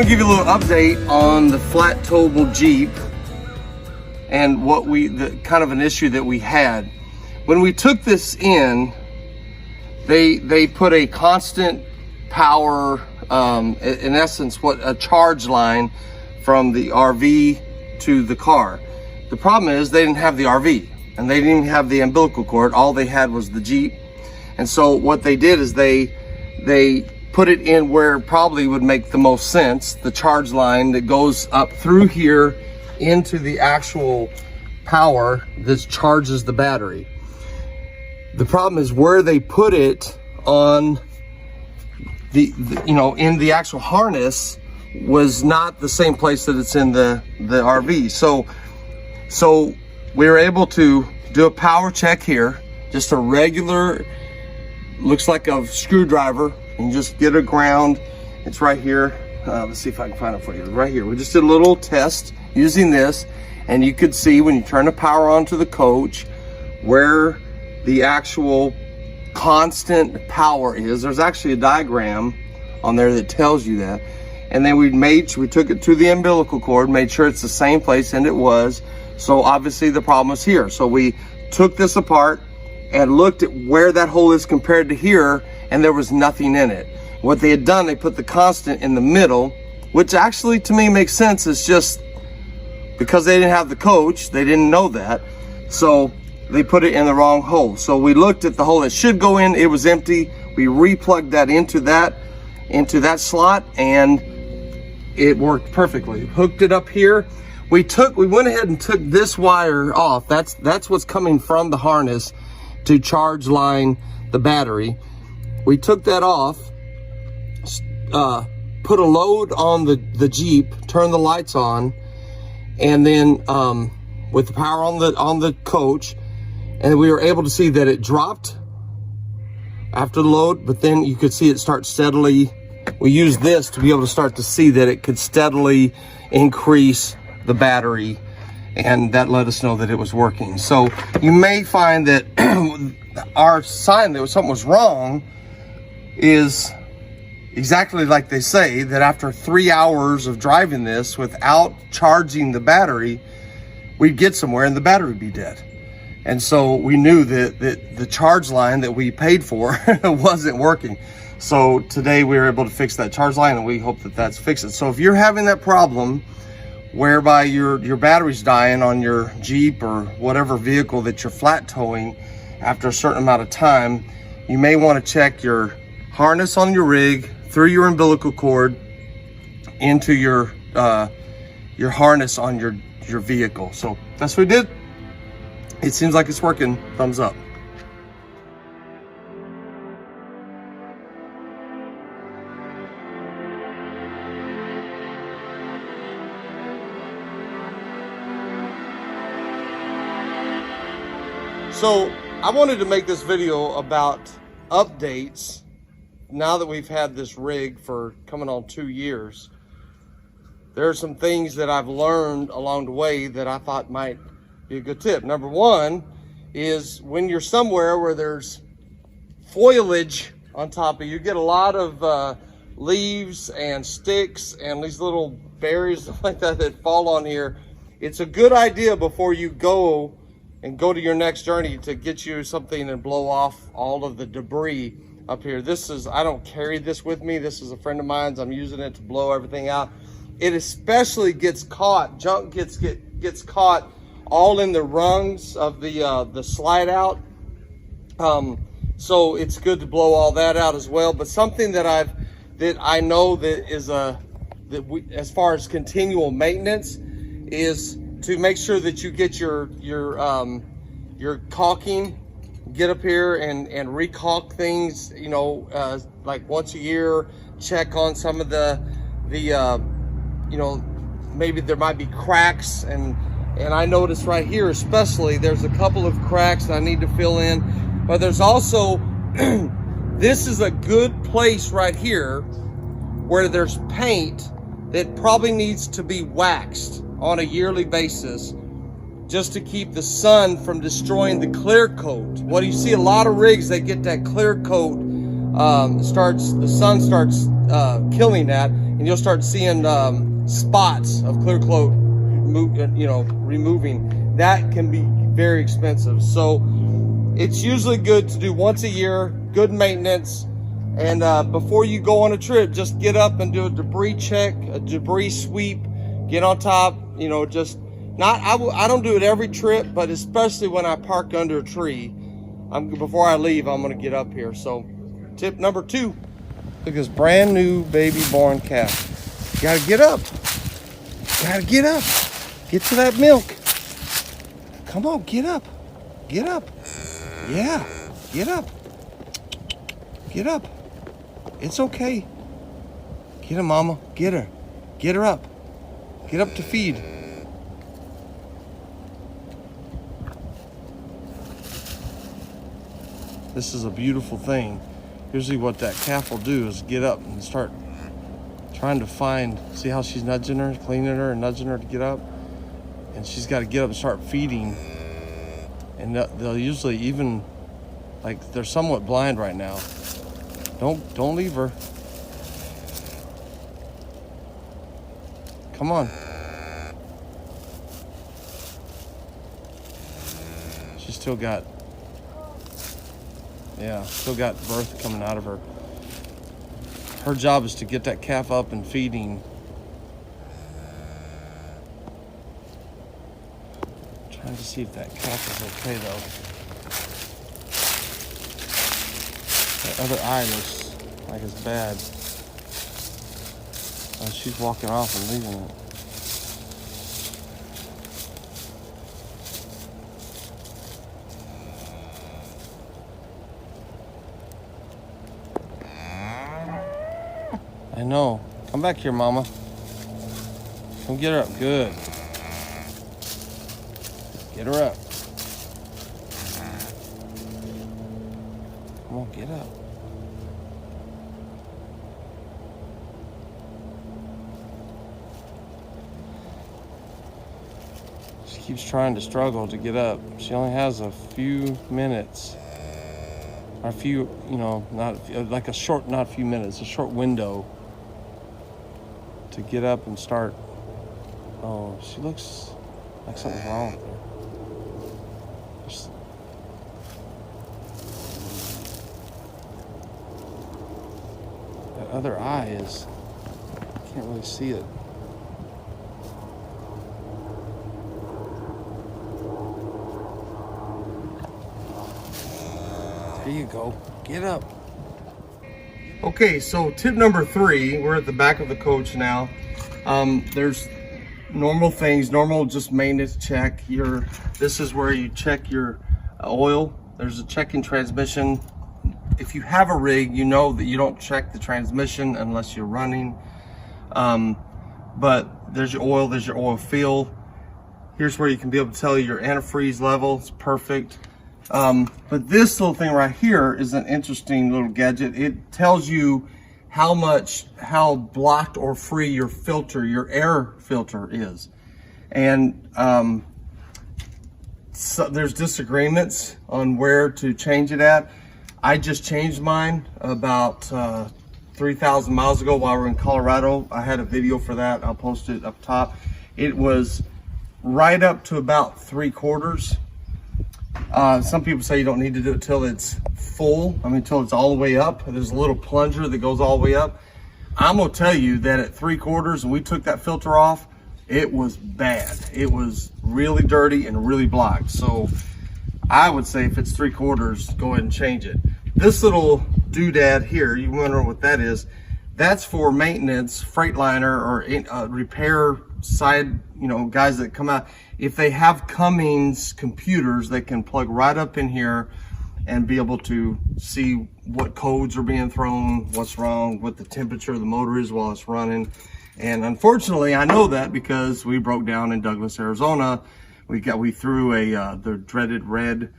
give you a little update on the flat towable Jeep and what the kind of an issue that we had. When we took this in, they put a constant power, in essence, a charge line from the RV to the car. The problem is they didn't have the RV and they didn't even have the umbilical cord. All they had was the Jeep. And so what they did is they put it in where it probably would make the most sense, the charge line that goes up through here into the actual power that charges the battery. The problem is where they put it on in the actual harness was not the same place that it's in the RV. So we were able to do a power check here, just a regular, looks like a screwdriver, and just get a ground. It's right here. Let's see if I can find it for you. Right here. We just did a little test using this, and you could see when you turn the power on to the coach where the actual constant power is. There's actually a diagram on there that tells you that. And then we took it to the umbilical cord, made sure it's the same place, and it was. So obviously the problem was here. So we took this apart and looked at where that hole is compared to here, and there was nothing in it. What they had done, they put the constant in the middle, which actually to me makes sense. It's just because they didn't have the coach, they didn't know that. So they put it in the wrong hole. So we looked at the hole that should go in, it was empty. We replugged that into that slot, and it worked perfectly. Hooked it up here. We went ahead and took this wire off. That's what's coming from the harness to charge line the battery. We took that off, put a load on the Jeep, turned the lights on, and then with the power on the coach, and we were able to see that it dropped after the load, but then you could see it start steadily. We used this to be able to start to see that it could steadily increase the battery, and that let us know that it was working. So you may find that our sign that something was wrong is exactly like they say, that after 3 hours of driving this without charging the battery, we'd get somewhere and the battery would be dead. And so we knew that the charge line that we paid for wasn't working. So today we were able to fix that charge line, and we hope that that's fixed it. So if you're having that problem whereby your battery's dying on your Jeep or whatever vehicle that you're flat towing after a certain amount of time, you may want to check your harness on your rig through your umbilical cord into your harness on your vehicle. So that's what we did. It seems like it's working. Thumbs up. So I wanted to make this video about updates now that we've had this rig for coming on 2 years. There are some things that I've learned along the way that I thought might be a good tip. Number one is when you're somewhere where there's foliage on top of you, get a lot of leaves and sticks and these little berries like that fall on here. It's a good idea before you go to your next journey to get you something and blow off all of the debris up here. I don't carry this with me. This is a friend of mine's. I'm using it to blow everything out. It especially gets caught, junk gets caught all in the rungs of the slide out. So it's good to blow all that out as well. But something that I know that is as far as continual maintenance is to make sure that you get your caulking, get up here and recaulk things, like once a year. Check on some of the maybe there might be cracks, and I noticed right here especially there's a couple of cracks that I need to fill in. But there's also this is a good place right here where there's paint that probably needs to be waxed on a yearly basis, just to keep the sun from destroying the clear coat. What you see a lot of rigs, they get that clear coat, the sun starts killing that, and you'll start seeing spots of clear coat removing. That can be very expensive. So it's usually good to do once a year, good maintenance. And before you go on a trip, just get up and do a debris check, a debris sweep, get on top, just not, I don't do it every trip, but especially when I park under a tree, before I leave, I'm gonna get up here. So tip number 2, look at this brand new baby born calf. You gotta get up, get to that milk. Come on, get up, yeah, get up. It's okay. Get her, mama. Get her up. Get up to feed. This is a beautiful thing. Usually what that calf will do is get up and start trying to find, see how she's nudging her, cleaning her and nudging her to get up, and she's got to get up and start feeding. And they'll usually even, like, they're somewhat blind right now. Don't leave her. Come on. She's still got birth coming out of her. Her job is to get that calf up and feeding. Trying to see if that calf is okay though. That other eye looks like it's bad. Oh, she's walking off and leaving it. I know. Come back here, mama. Come get her up. Good. Get her up. Come on, get up. She keeps trying to struggle to get up. She only has a few minutes. Or a few, not like a short, not a few minutes, a short window to get up and start. Oh, she looks like something's wrong with her. That other eye is, I can't really see it. There you go. Get up. Okay, so tip number 3, we're at the back of the coach now. There's normal things, normal just maintenance check. This is where you check your oil. There's a checking transmission. If you have a rig, you know that you don't check the transmission unless you're running. But there's your oil fill. Here's where you can be able to tell your antifreeze level. It's perfect. But this little thing right here is an interesting little gadget. It tells you how blocked or free your filter, your air filter is. And so there's disagreements on where to change it at. I just changed mine about 3,000 miles ago while we were in Colorado. I had a video for that. I'll post it up top. It was right up to about 3/4. Some people say you don't need to do it till it's full. Till it's all the way up. There's a little plunger that goes all the way up. I'm gonna tell you that at 3/4, and we took that filter off, it was bad. It was really dirty and really blocked. So I would say if it's 3/4, go ahead and change it. This little doodad here, you wonder what that is. That's for maintenance, Freightliner, or repair side, guys that come out. If they have Cummins computers, they can plug right up in here and be able to see what codes are being thrown, what's wrong, what the temperature of the motor is while it's running. And unfortunately, I know that because we broke down in Douglas, Arizona. We threw the dreaded red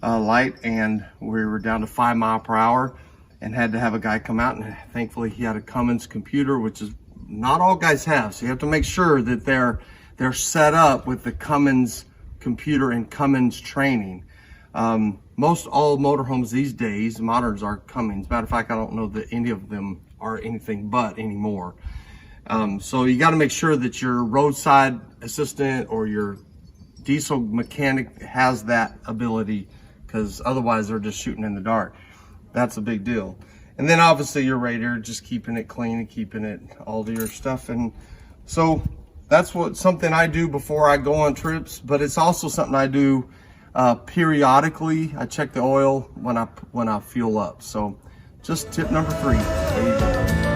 light, and we were down to 5 miles per hour and had to have a guy come out, and thankfully he had a Cummins computer, which is not all guys have. So you have to make sure that they're set up with the Cummins computer and Cummins training. Most all motorhomes these days, moderns, are Cummins. Matter of fact, I don't know that any of them are anything but anymore. So you got to make sure that your roadside assistant or your diesel mechanic has that ability, because otherwise they're just shooting in the dark. That's a big deal. And then obviously your radiator, just keeping it clean and keeping it all to your stuff. And so that's something I do before I go on trips, but it's also something I do periodically. I check the oil when I fuel up. So just tip number 3. There you go.